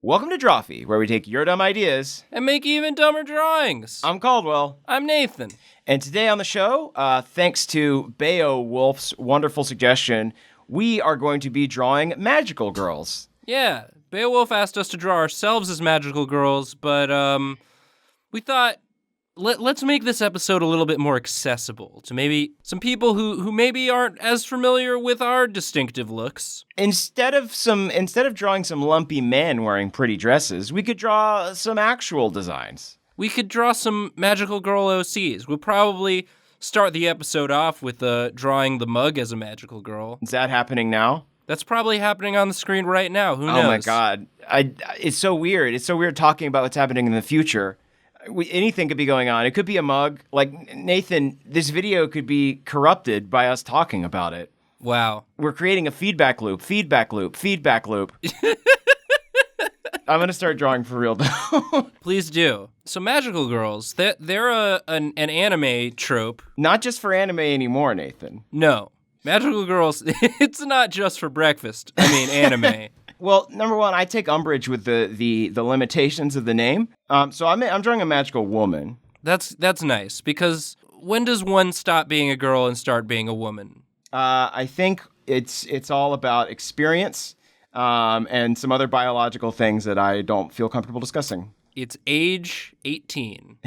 Welcome to Drawfee, where we take your dumb ideas and make even dumber drawings. I'm Caldwell. I'm Nathan. And today on the show, thanks to Beowulf's wonderful suggestion, we are going to be drawing magical girls. Yeah, Beowulf asked us to draw ourselves as magical girls, but we thought, let's make this episode a little bit more accessible to maybe some people who maybe aren't as familiar with our distinctive looks. Instead of drawing some lumpy men wearing pretty dresses, we could draw some actual designs. We could draw some magical girl OCs. We'll probably start the episode off with drawing the mug as a magical girl. Is that happening now? That's probably happening on the screen right now. Who knows? Oh my god. It's so weird. It's so weird talking about what's happening in the future. Anything could be going on. It could be a mug. Like, Nathan, this video could be corrupted by us talking about it. Wow. We're creating a feedback loop. I'm going to start drawing for real, though. Please do. So magical girls, they're an anime trope. Not just for anime anymore, Nathan. No. Magical girls, it's not just for breakfast. I mean, anime. Well, number one, I take umbrage with the limitations of the name. So I'm drawing a magical woman. That's nice, because when does one stop being a girl and start being a woman? I think it's all about experience and some other biological things that I don't feel comfortable discussing. It's age 18.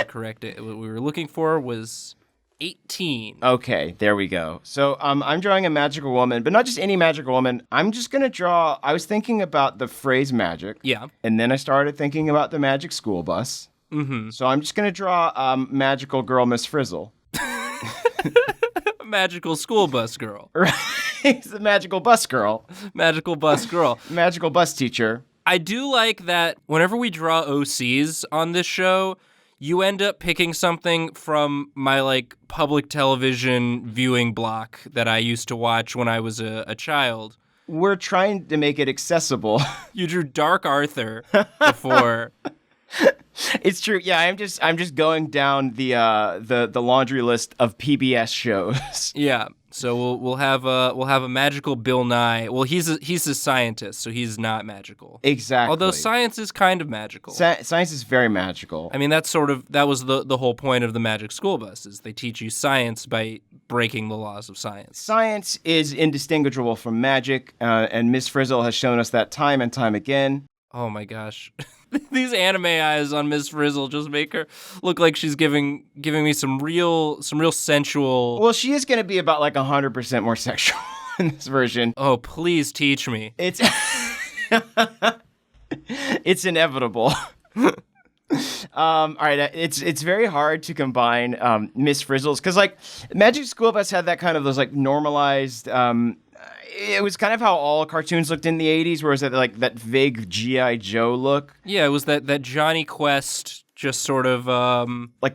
Correct. What we were looking for was 18. Okay, there we go. So I'm drawing a magical woman, but not just any magical woman. I'm just going to draw, I was thinking about the phrase magic. Yeah. And then I started thinking about the magic school bus. Mm-hmm. So I'm just going to draw magical girl Miss Frizzle. Magical school bus girl. Right. It's the magical bus girl. Magical bus girl. Magical bus teacher. I do like that whenever we draw OCs on this show, you end up picking something from my, public television viewing block that I used to watch when I was a child. We're trying to make it accessible. You drew Dark Arthur before. It's true. Yeah, I'm just going down the laundry list of PBS shows. Yeah. So we'll have a magical Bill Nye. Well, he's a scientist, so he's not magical. Exactly. Although science is kind of magical. Science is very magical. I mean, that was the whole point of the Magic School Bus, is they teach you science by breaking the laws of science. Science is indistinguishable from magic, and Miss Frizzle has shown us that time and time again. Oh my gosh. These anime eyes on Miss Frizzle just make her look like she's giving me some real sensual. Well, she is going to be about 100% more sexual in this version. Oh, please teach me. It's it's inevitable. All right, it's very hard to combine Miss Frizzle's because Magic School Bus had that kind of those normalized. It was kind of how all cartoons looked in the 80s, where it was that vague G.I. Joe look. Yeah, it was that Johnny Quest, just sort of...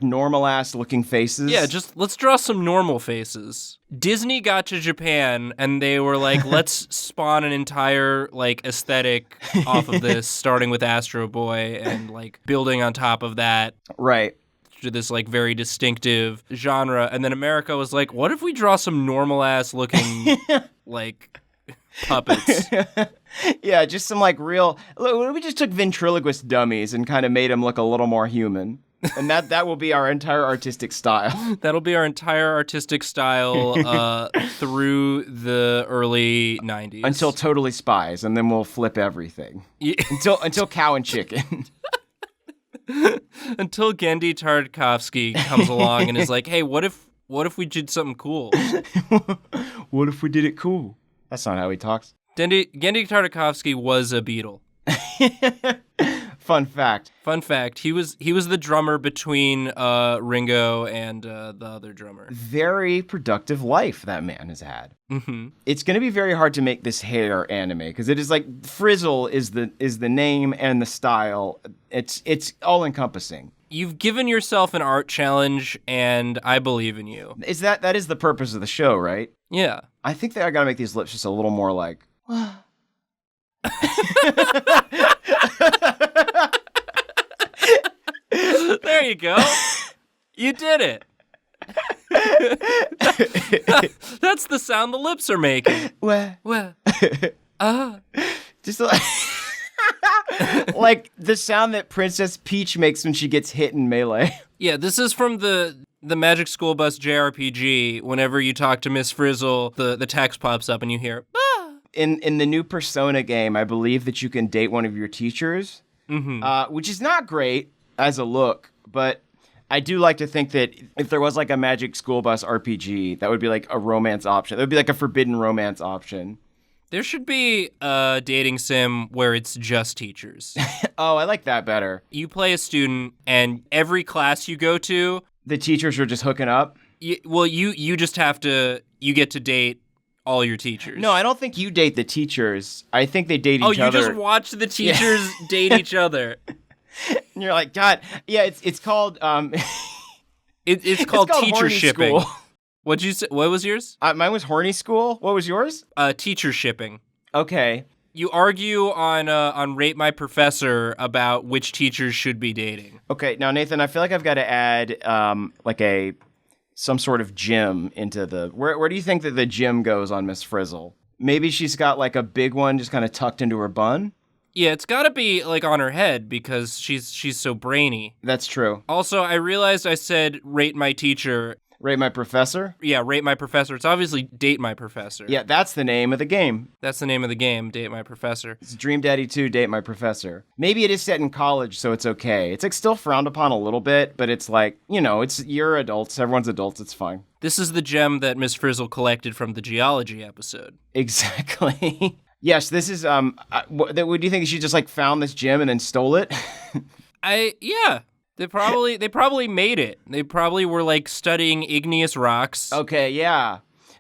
normal-ass looking faces. Yeah, just let's draw some normal faces. Disney got to Japan, and they were like, let's spawn an entire, aesthetic off of this, starting with Astro Boy, and, building on top of that. Right. To this very distinctive genre, and then America was like, what if we draw some normal ass looking puppets? Yeah, just some real. We just took ventriloquist dummies and kind of made them look a little more human, and that will be our entire artistic style. That'll be our entire artistic style through the early 90s until Totally Spies, and then we'll flip everything. Yeah. until Cow and Chicken. Until Gendy Tartakovsky comes along and is like, hey, what if we did something cool? What if we did it cool? That's not how he talks. Gendy Tartakovsky was a Beatle. Fun fact. He was the drummer between Ringo and the other drummer. Very productive life that man has had. Mm-hmm. It's going to be very hard to make this hair anime because it is Frizzle is the name and the style. It's all encompassing. You've given yourself an art challenge, and I believe in you. That is the purpose of the show, right? Yeah. I think that I got to make these lips just a little more There you go. You did it. That's the sound the lips are making. Wah. Wah. Just like, like the sound that Princess Peach makes when she gets hit in Melee. Yeah, this is from the Magic School Bus JRPG. Whenever you talk to Miss Frizzle, the text pops up and you hear, ah! In the new Persona game, I believe that you can date one of your teachers, which is not great as a look, but I do like to think that if there was like a Magic School Bus RPG, that would be like a romance option. That would be like a forbidden romance option. There should be a dating sim where it's just teachers. Oh, I like that better. You play a student, and every class you go to, the teachers are just hooking up? You just have to, you get to date all your teachers. No, I don't think you date the teachers. I think they date each other. Oh, you just watch the teachers date each other. And you're like, God, yeah, it's called it's called teacher horny shipping. school. What'd you say? What was yours? Mine was horny school. What was yours? Teacher shipping. Okay. You argue on Rate My Professor about which teachers should be dating. Okay, now Nathan, I feel like I've got to add like some sort of gym into the where do you think that the gym goes on Miss Frizzle? Maybe she's got like a big one just kind of tucked into her bun. Yeah, it's got to be like on her head because she's so brainy. That's true. Also, I realized I said rate my teacher. Rate My Professor? Yeah, Rate My Professor. It's obviously Date My Professor. Yeah, that's the name of the game. That's the name of the game, Date My Professor. It's Dream Daddy 2, Date My Professor. Maybe it is set in college, so it's okay. It's like still frowned upon a little bit, but it's like, you're adults. Everyone's adults. It's fine. This is the gem that Miss Frizzle collected from the geology episode. Exactly. Yes, this is, what do you think she just like found this gem and then stole it? Yeah. They probably made it. They probably were like studying igneous rocks. Okay, yeah.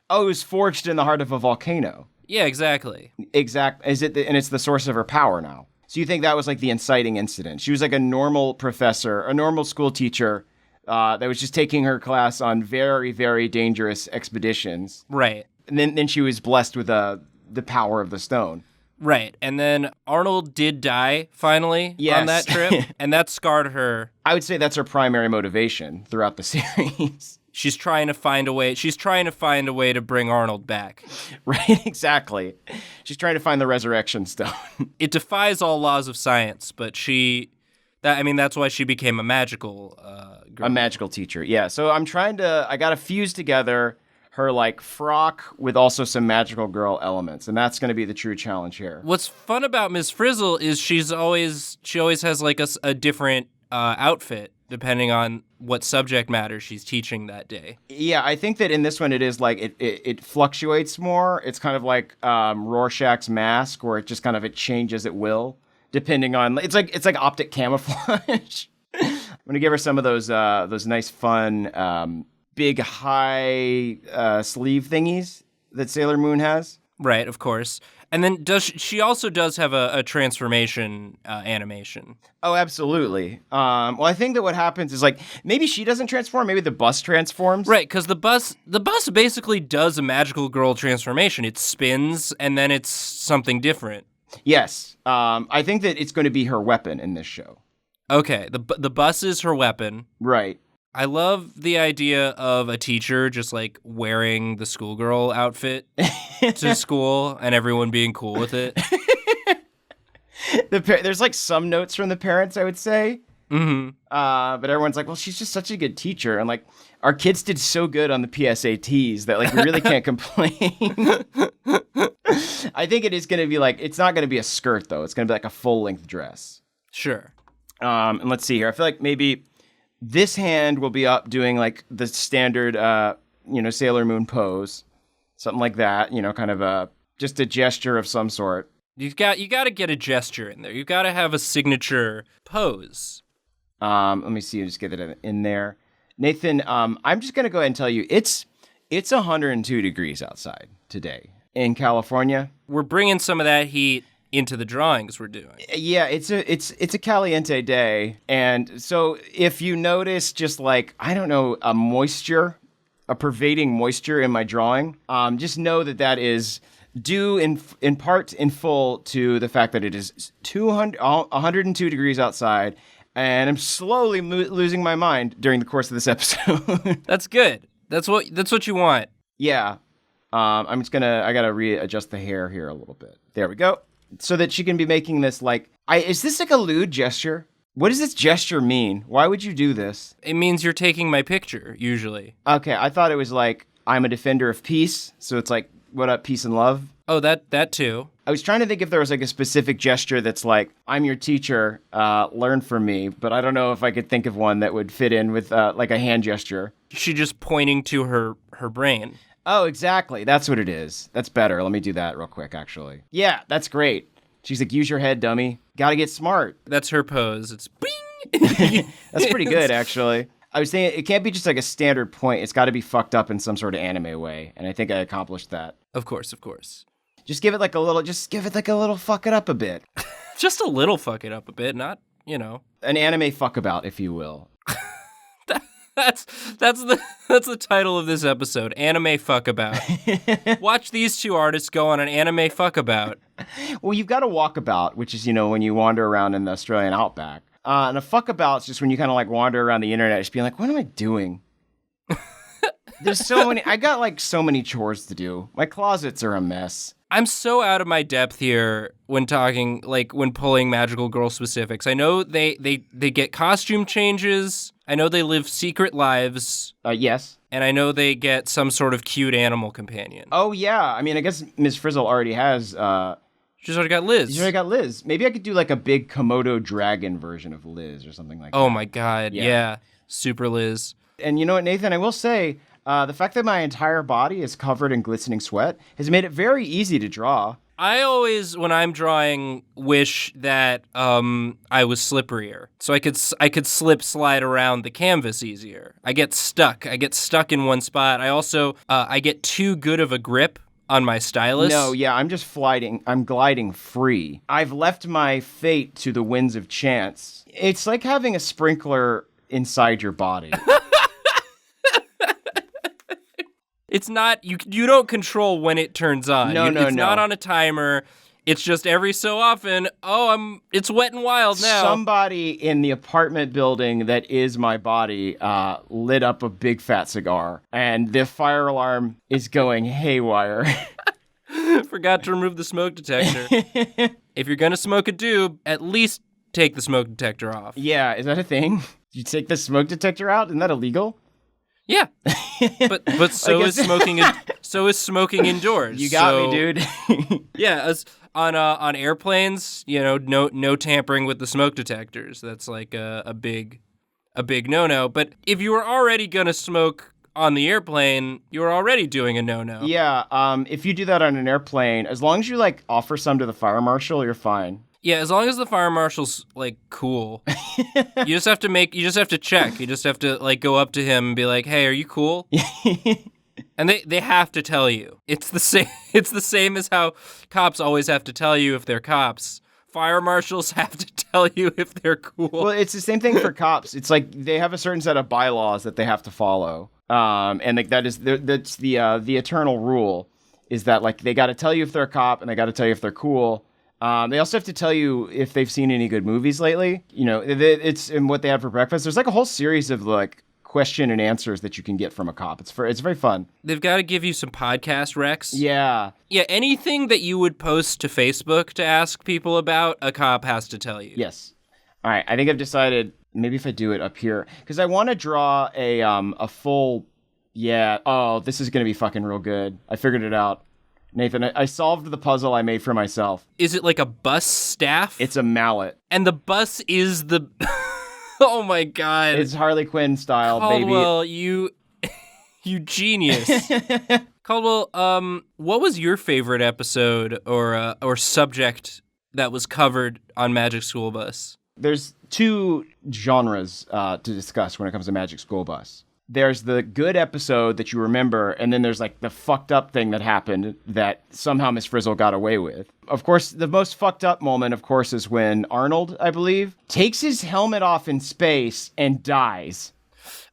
Oh, it was forged in the heart of a volcano. Yeah, exactly. And it's the source of her power now. So you think that was like the inciting incident? She was like a normal professor, a normal school teacher that was just taking her class on very, very dangerous expeditions. Right. And then she was blessed with the power of the stone. Right. And then Arnold did die finally on that trip, and that scarred her. I would say that's her primary motivation throughout the series. She's trying to find a way to bring Arnold back. Right, exactly. She's trying to find the resurrection stone. It defies all laws of science, but that's why she became a magical girl. A magical teacher. Yeah. So I got to fuse together her like frock with also some magical girl elements, and that's going to be the true challenge here. What's fun about Miss Frizzle is she always has like a different outfit depending on what subject matter she's teaching that day. Yeah, I think that in this one it is like it fluctuates more. It's kind of like Rorschach's mask, where it changes at will depending on it's like optic camouflage. I'm gonna give her some of those nice fun. Big high sleeve thingies that Sailor Moon has. Right, of course. And then she also does have a transformation animation. Oh, absolutely. Well, I think that what happens is like maybe she doesn't transform, maybe the bus transforms. Right, because the bus basically does a magical girl transformation. It spins and then it's something different. Yes. I think that it's going to be her weapon in this show. Okay, the bus is her weapon. Right. I love the idea of a teacher just like wearing the schoolgirl outfit to school and everyone being cool with it. There's like some notes from the parents, I would say. Mm-hmm. But everyone's like, well, she's just such a good teacher. And like, our kids did so good on the PSATs that like we really can't complain. I think it is going to be like, it's not going to be a skirt though. It's going to be like a full length dress. Sure. And let's see here. I feel like maybe this hand will be up doing like the standard, Sailor Moon pose, something like that. Kind of just a gesture of some sort. You got to get a gesture in there. You've got to have a signature pose. Let me see. Just get it in there, Nathan. I'm just gonna go ahead and tell you it's 102 degrees outside today in California. We're bringing some of that heat into the drawings we're doing. Yeah, it's a caliente day, and so if you notice just like a pervading moisture in my drawing, just know that is due in part in full to the fact that it is 102 degrees outside, and I'm slowly losing my mind during the course of this episode. That's good. That's what you want. Yeah. I gotta readjust the hair here a little bit. There we go. so that she can be making this like, is this like a lewd gesture? What does this gesture mean? Why would you do this? It means you're taking my picture, usually. Okay, I thought it was like, I'm a defender of peace. So it's like, what up, peace and love? Oh, that too. I was trying to think if there was like a specific gesture that's like, I'm your teacher, learn from me. But I don't know if I could think of one that would fit in with like a hand gesture. She just pointing to her brain. Oh, exactly. That's what it is. That's better. Let me do that real quick, actually. Yeah, that's great. She's like, use your head, dummy. Gotta get smart. That's her pose. It's bing! That's pretty good, actually. I was thinking it can't be just like a standard point. It's got to be fucked up in some sort of anime way. And I think I accomplished that. Of course, of course. Just give it like a little fuck it up a bit. Just a little fuck it up a bit, not, An anime fuck about, if you will. That's the title of this episode, Anime Fuck About. Watch these two artists go on an anime fuck about. Well, you've got a walkabout, which is, when you wander around in the Australian outback. And a fuck about's just when you kind of like wander around the internet just being like, what am I doing? There's so many, I got like so many chores to do. My closets are a mess. I'm so out of my depth here when talking, like when pulling magical girl specifics. I know they get costume changes. I know they live secret lives. Yes. And I know they get some sort of cute animal companion. Oh, yeah. I mean, I guess Ms. Frizzle already has... She's already got Liz. She's already got Liz. Maybe I could do like a big Komodo dragon version of Liz or something like that. Oh, my God. Yeah. Super Liz. And you know what, Nathan? I will say, the fact that my entire body is covered in glistening sweat has made it very easy to draw. I always, when I'm drawing, wish that I was slipperier, so I could slide around the canvas easier. I get stuck in one spot. I also I get too good of a grip on my stylus. No, yeah, I'm gliding free. I've left my fate to the winds of chance. It's like having a sprinkler inside your body. It's not, you don't control when it turns on. No. It's not on a timer. It's just every so often, it's wet and wild now. Somebody in the apartment building that is my body lit up a big fat cigar, and the fire alarm is going haywire. Forgot to remove the smoke detector. If you're gonna smoke a doob, at least take the smoke detector off. Yeah, is that a thing? You take the smoke detector out? Isn't that illegal? Yeah, but so is smoking. So is smoking indoors. You got me, dude. Yeah, on airplanes, no tampering with the smoke detectors. That's like a big no-no. But if you were already gonna smoke on the airplane, you were already doing a no-no. Yeah, if you do that on an airplane, as long as you like offer some to the fire marshal, you're fine. Yeah, as long as the fire marshal's like cool. You just have to check. You just have to like go up to him and be like, "Hey, are you cool?" And they have to tell you. It's the same as how cops always have to tell you if they're cops. Fire marshals have to tell you if they're cool. Well, it's the same thing for cops. It's like they have a certain set of bylaws that they have to follow. And like that's the eternal rule is that like they got to tell you if they're a cop and they got to tell you if they're cool. They also have to tell you if they've seen any good movies lately. It's in what they had for breakfast. There's like a whole series of like question and answers that you can get from a cop. It's very fun. They've got to give you some podcast recs. Yeah. Yeah, anything that you would post to Facebook to ask people about, a cop has to tell you. Yes. All right. I think I've decided maybe if I do it up here, because I want to draw a full. Yeah. Oh, this is gonna be fucking real good. I figured it out. Nathan, I solved the puzzle I made for myself. Is it like a bus staff? It's a mallet. And the bus is the... Oh my God. It's Harley Quinn style, Caldwell, baby. you genius. Caldwell, what was your favorite episode or subject that was covered on Magic School Bus? There's two genres to discuss when it comes to Magic School Bus. There's the good episode that you remember, and then there's like the fucked up thing that happened that somehow Miss Frizzle got away with. Of course, the most fucked up moment, of course, is when Arnold, I believe, takes his helmet off in space and dies.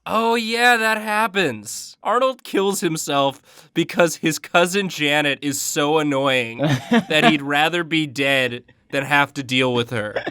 Oh yeah, that happens. Arnold kills himself because his cousin Janet is so annoying that he'd rather be dead than have to deal with her.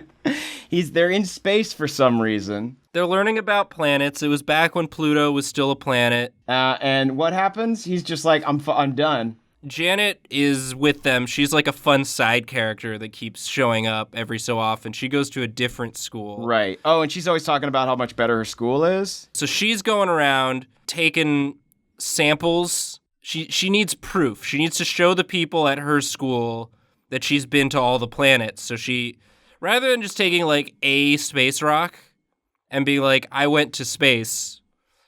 They're in space for some reason. They're learning about planets. It was back when Pluto was still a planet. And what happens? He's just like, I'm done. Janet is with them. She's like a fun side character that keeps showing up every so often. She goes to a different school. Right. Oh, and she's always talking about how much better her school is. So she's going around taking samples. She needs proof. She needs to show the people at her school that she's been to all the planets. So she, rather than just taking like a space rock and being like, I went to space,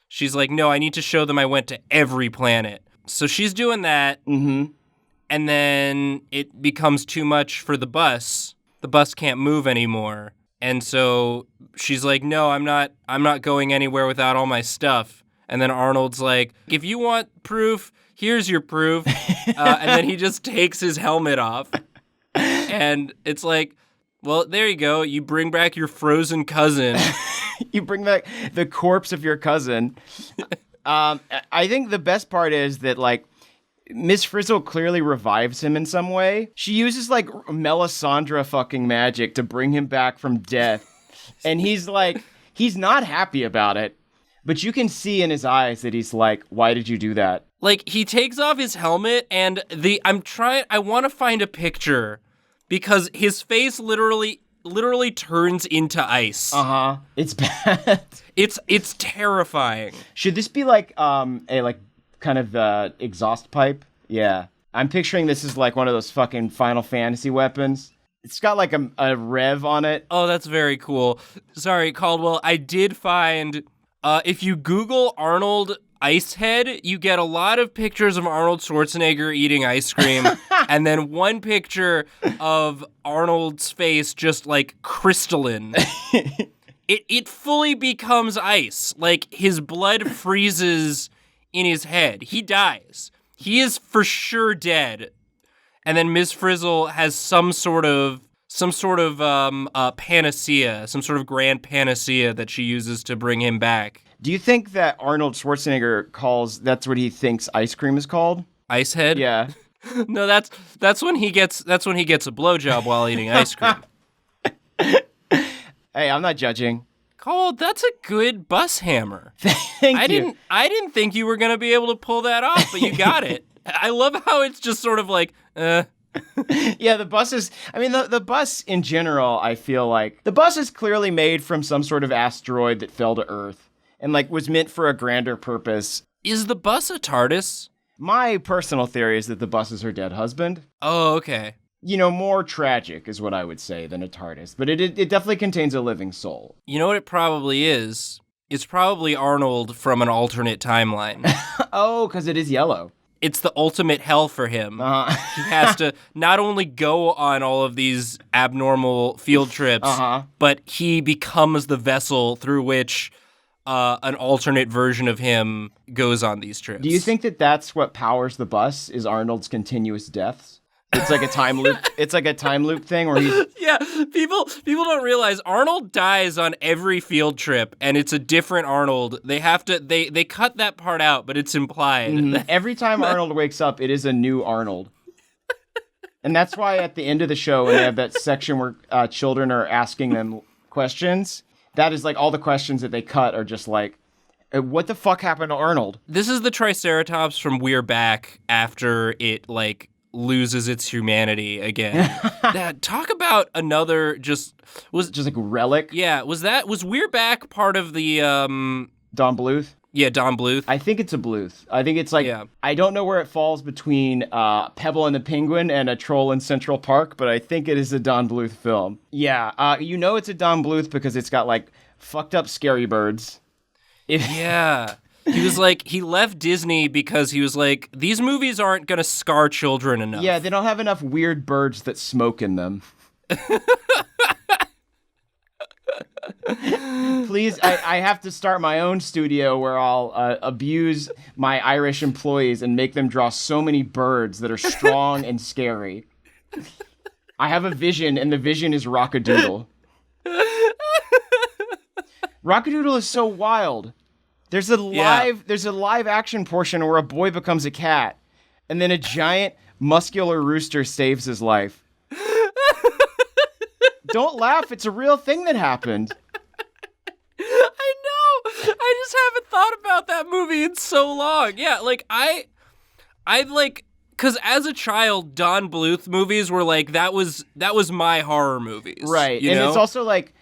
she's like, no, I need to show them I went to every planet. So she's doing that, Mm-hmm. and then it becomes too much for the bus. The bus can't move anymore. And so she's like, no, I'm not going anywhere without all my stuff. And then Arnold's like, if you want proof, here's your proof. And then he just takes his helmet off. And it's like, well, there you go. You bring back your frozen cousin. You bring back the corpse of your cousin. I think the best part is that, like, Miss Frizzle clearly revives him in some way. She uses, like, Melisandre fucking magic to bring him back from death. And he's like, he's not happy about it. But you can see in his eyes that he's like, why did you do that? Like, he takes off his helmet, and I want to find a picture because his face literally turns into ice. Uh-huh. It's bad. It's terrifying. Should this be like a like kind of exhaust pipe? Yeah. I'm picturing this as like one of those fucking Final Fantasy weapons. It's got like a rev on it. Oh, that's very cool. Sorry, Caldwell. I did find, if you Google Arnold Icehead, you get a lot of pictures of Arnold Schwarzenegger eating ice cream, and then one picture of Arnold's face just like crystalline. It fully becomes ice. Like, his blood freezes in his head. He dies. He is for sure dead. And then Ms. Frizzle has some sort of panacea, some sort of grand panacea that she uses to bring him back. Do you think that Arnold Schwarzenegger that's what he thinks ice cream is called? Icehead? Yeah. No, that's when he gets a blowjob while eating ice cream. Hey, I'm not judging. Cole, that's a good bus hammer. Thank you. I didn't think you were gonna be able to pull that off, but you got it. I love how it's just sort of like, Yeah, the bus is, I mean, the bus in general, I feel like, the bus is clearly made from some sort of asteroid that fell to Earth and, like, was meant for a grander purpose. Is the bus a TARDIS? My personal theory is that the bus is her dead husband. Oh, okay. You know, more tragic is what I would say than a TARDIS, but it definitely contains a living soul. You know what it probably is? It's probably Arnold from an alternate timeline. Oh, because it is yellow. It's the ultimate hell for him. He has to not only go on all of these abnormal field trips, but he becomes the vessel through which an alternate version of him goes on these trips. Do you think that that's what powers the bus, is Arnold's continuous deaths? It's like a time loop. It's like a time loop thing where he's... Yeah, people don't realize Arnold dies on every field trip, and it's a different Arnold. They have to they cut that part out, but it's implied. Every time Arnold wakes up, it is a new Arnold. And that's why at the end of the show, when they have that section where children are asking them questions, that is like all the questions that they cut are just like, what the fuck happened to Arnold? This is the Triceratops from We're Back after it like loses its humanity again. Talk about another just like relic. Yeah, was We're Back part of the Don Bluth? Yeah, Don Bluth. I think it's a Bluth. I think it's like, I don't know where it falls between Pebble and the Penguin and A Troll in Central Park, but I think it is a Don Bluth film. Yeah, you know it's a Don Bluth because it's got like fucked up scary birds. Yeah. He was like, he left Disney because he was like, these movies aren't going to scar children enough. Yeah, they don't have enough weird birds that smoke in them. Please, I have to start my own studio where I'll abuse my Irish employees and make them draw so many birds that are strong and scary. I have a vision, and the vision is Rockadoodle. Rockadoodle is so wild. There's a live action portion where a boy becomes a cat, and then a giant muscular rooster saves his life. Don't laugh, it's a real thing that happened. I know. I just haven't thought about that movie in so long. Yeah, like I like Because as a child, Don Bluth movies were like, that was my horror movies. Right. You and know? It's also like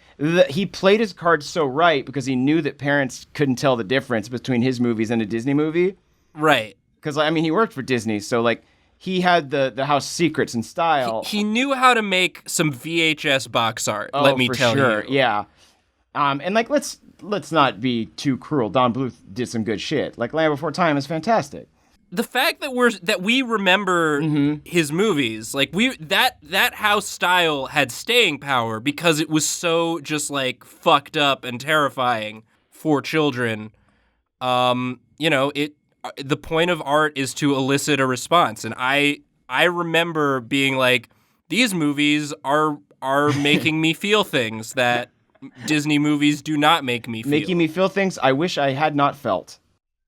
he played his cards so right because he knew that parents couldn't tell the difference between his movies and a Disney movie. Right. Because, I mean, he worked for Disney, so, like, he had the house secrets and style. He knew how to make some VHS box art, let me tell you. Yeah. And, like, let's not be too cruel. Don Bluth did some good shit. Like, Land Before Time is fantastic. The fact that we remember his movies, like that house style had staying power because it was so just like fucked up and terrifying for children. You know, the point of art is to elicit a response, and I remember being like, these movies are making me feel things that Disney movies do not make me feel. Making me feel things I wish I had not felt.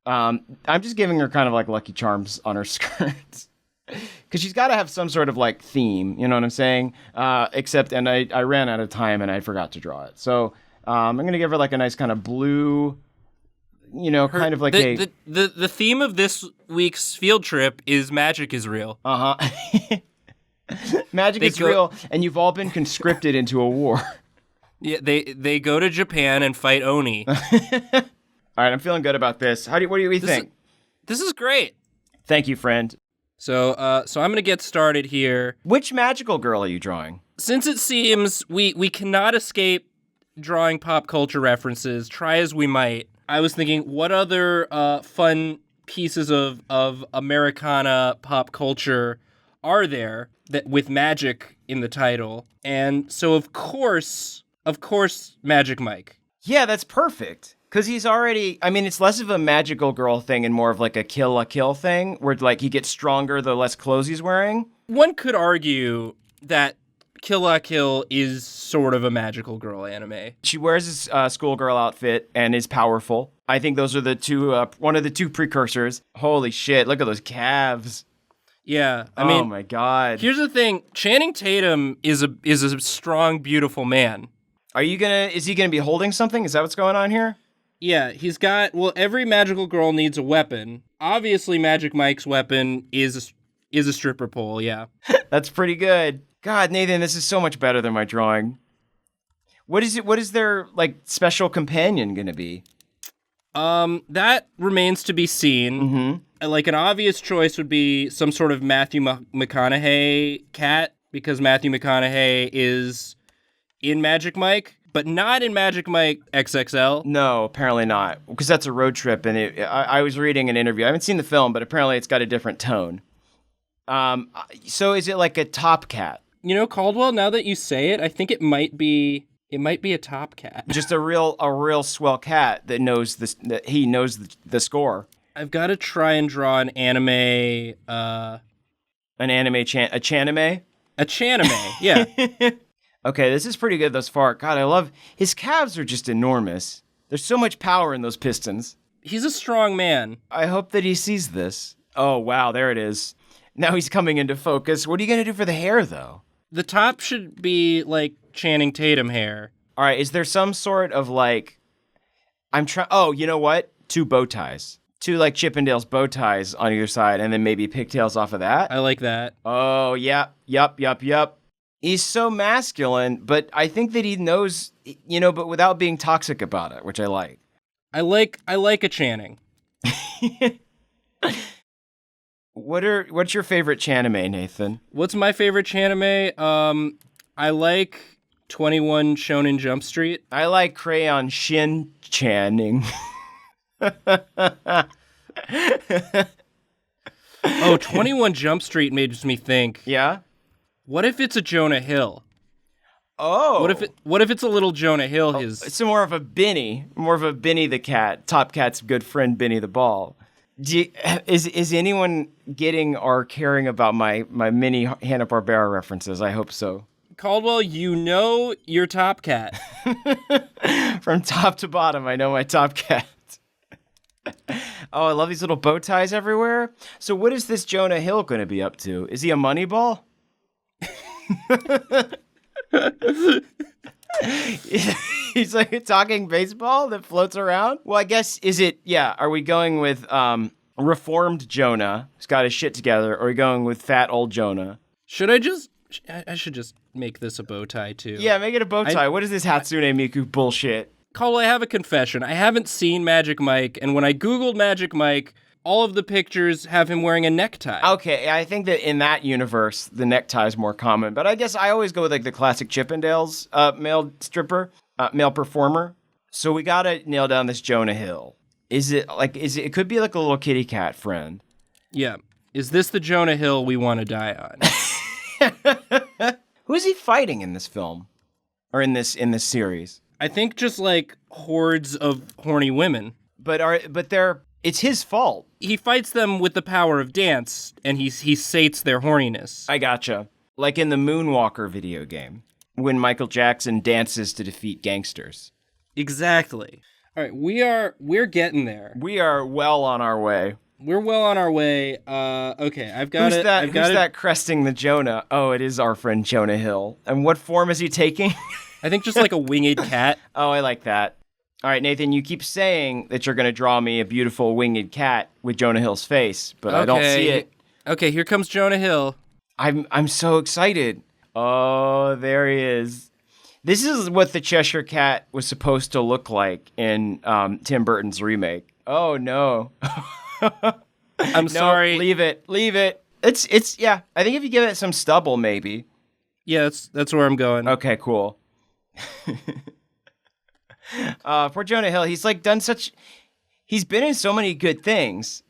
I'm just giving her kind of like Lucky Charms on her skirts. Because she's got to have some sort of like theme, you know what I'm saying? Except, and I ran out of time and I forgot to draw it. So I'm going to give her like a nice kind of blue, you know, kind of like the theme of this week's field trip is magic is real. Uh-huh. Magic is real, and you've all been conscripted into a war. Yeah, they go to Japan and fight Oni. All right, I'm feeling good about this. What do we think? This is great. Thank you, friend. So I'm going to get started here. Which magical girl are you drawing? Since it seems we cannot escape drawing pop culture references, try as we might, I was thinking, what other fun pieces of Americana pop culture are there that with magic in the title? And so, of course, Magic Mike. Yeah, that's perfect. Because he's already, I mean, it's less of a magical girl thing and more of like a kill thing, where like he gets stronger the less clothes he's wearing. One could argue that Kill La Kill is sort of a magical girl anime. She wears his schoolgirl outfit and is powerful. I think those are the two, one of the two precursors. Holy shit, look at those calves. Yeah, I mean, oh my god. Here's the thing: Channing Tatum is a strong, beautiful man. Is he gonna be holding something? Is that what's going on here? Yeah, he's got. Well, every magical girl needs a weapon. Obviously, Magic Mike's weapon is a stripper pole. Yeah, that's pretty good. God, Nathan, this is so much better than my drawing. What is their like special companion gonna be? That remains to be seen. Mm-hmm. Like an obvious choice would be some sort of Matthew McConaughey cat, because Matthew McConaughey is in Magic Mike, but not in Magic Mike XXL. No, apparently not, because that's a road trip, and I was reading an interview. I haven't seen the film, but apparently it's got a different tone. So is it like a top cat? You know, Caldwell, now that you say it, I think it might be a top cat. Just a real swell cat that knows that he knows the score. I've got to try and draw an anime. A chanime? A chanime, yeah. Okay, this is pretty good thus far. God, I love his calves are just enormous. There's so much power in those pistons. He's a strong man. I hope that he sees this. Oh wow, there it is. Now he's coming into focus. What are you gonna do for the hair, though? The top should be like Channing Tatum hair. All right, is there some sort of like? Oh, you know what? 2 bow ties. 2 like Chippendales bow ties on either side, and then maybe pigtails off of that. I like that. Oh, yep. He's so masculine, but I think that he knows, you know, but without being toxic about it, which I like. I like a Channing. What's your favorite Chanime, Nathan? What's my favorite Chanime? I like 21 Shonen Jump Street. I like Crayon Shin Channing. Oh, 21 Jump Street makes me think. Yeah? What if it's a Jonah Hill? Oh. What if it's a little Jonah Hill? It's more of a Benny the cat. Top Cat's good friend Benny the Ball. Is anyone getting or caring about my mini Hanna-Barbera references? I hope so. Caldwell, you know your Top Cat. From top to bottom, I know my Top Cat. Oh, I love these little bow ties everywhere. So what is this Jonah Hill going to be up to? Is he a money ball? He's like a talking baseball that floats around. Well, I guess are we going with reformed Jonah, who's got his shit together, or are you going with fat old Jonah? I should just make this a bow tie, too. Yeah, make it a bow tie. What is this Hatsune Miku bullshit? Cole, I have a confession. I haven't seen Magic Mike, and when I Googled Magic Mike, all of the pictures have him wearing a necktie. Okay, I think that in that universe, the necktie is more common. But I guess I always go with like the classic Chippendales male stripper, male performer. So we gotta nail down this Jonah Hill. It could be like a little kitty cat friend. Yeah. Is this the Jonah Hill we want to die on? Who is he fighting in this film? Or in this series? I think just like hordes of horny women. It's his fault. He fights them with the power of dance, and he sates their horniness. I gotcha. Like in the Moonwalker video game, when Michael Jackson dances to defeat gangsters. Exactly. All right, we're getting there. We are well on our way. We're well on our way. Okay, I've got it. Who's that cresting the Jonah? Oh, it is our friend Jonah Hill. And what form is he taking? I think just like a winged cat. Oh, I like that. All right, Nathan, you keep saying that you're going to draw me a beautiful winged cat with Jonah Hill's face, but I don't see it. Okay, here comes Jonah Hill. I'm so excited. Oh, there he is. This is what the Cheshire Cat was supposed to look like in Tim Burton's remake. Oh, no. I'm sorry. Leave it. It's yeah. I think if you give it some stubble, maybe. Yeah, that's where I'm going. Okay, cool. Poor Jonah Hill. He's he's been in so many good things.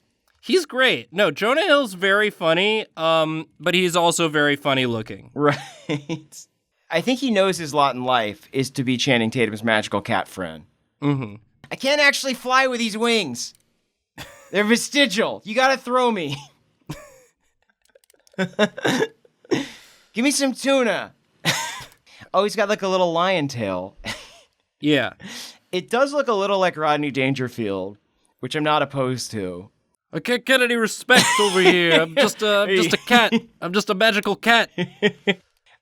He's great. No, Jonah Hill's very funny, but he's also very funny looking. Right. I think he knows his lot in life is to be Channing Tatum's magical cat friend. Mm-hmm. I can't actually fly with these wings. They're vestigial. You gotta throw me. Give me some tuna. Oh, he's got like a little lion tail. Yeah. It does look a little like Rodney Dangerfield, which I'm not opposed to. I can't get any respect over here. I'm just a cat. I'm just a magical cat.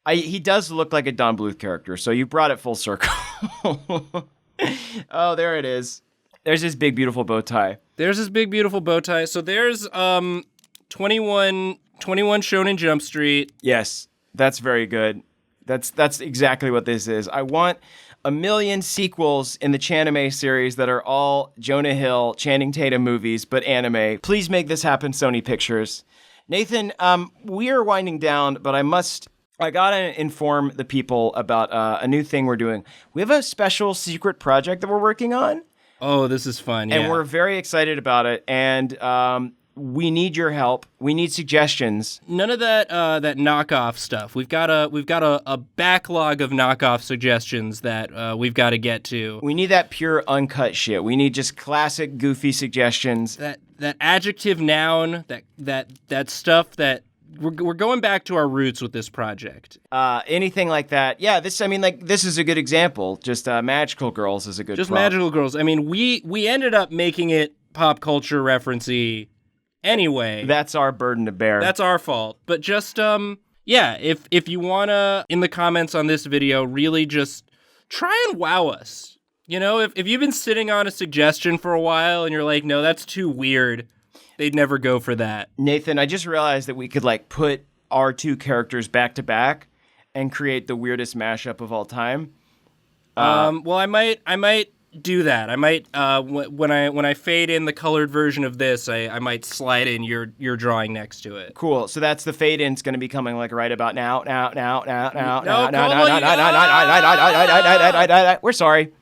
He does look like a Don Bluth character, so you brought it full circle. Oh, there it is. There's his big, beautiful bow tie. So there's 21 Shonen Jump Street. Yes, that's very good. That's exactly what this is. I want 1 million sequels in the Chanime series that are all Jonah Hill, Channing Tatum movies, but anime. Please make this happen, Sony Pictures. Nathan, we are winding down, but I gotta inform the people about a new thing we're doing. We have a special secret project that we're working on. Oh, this is fun, yeah. And we're very excited about it, and we need your help. We need suggestions. None of that knockoff stuff. We've got a backlog of knockoff suggestions that we've got to get to. We need that pure uncut shit. We need just classic goofy suggestions. That adjective noun, that stuff that we're going back to our roots with this project. Anything like that. Yeah, this is a good example. Just Magical Girls is a good Just prop. Magical Girls. I mean, we ended up making it pop culture referencey anyway. That's our burden to bear. That's our fault. But just yeah, if you wanna in the comments on this video really just try and wow us. You know, if you've been sitting on a suggestion for a while and you're like, no, that's too weird, they'd never go for that. Nathan, I just realized that we could put our two characters back to back and create the weirdest mashup of all time. Well, I might do that. I might when I fade in the colored version of this, I might slide in your drawing next to it. Cool. So that's the fade in's going to be coming right about now. We're sorry.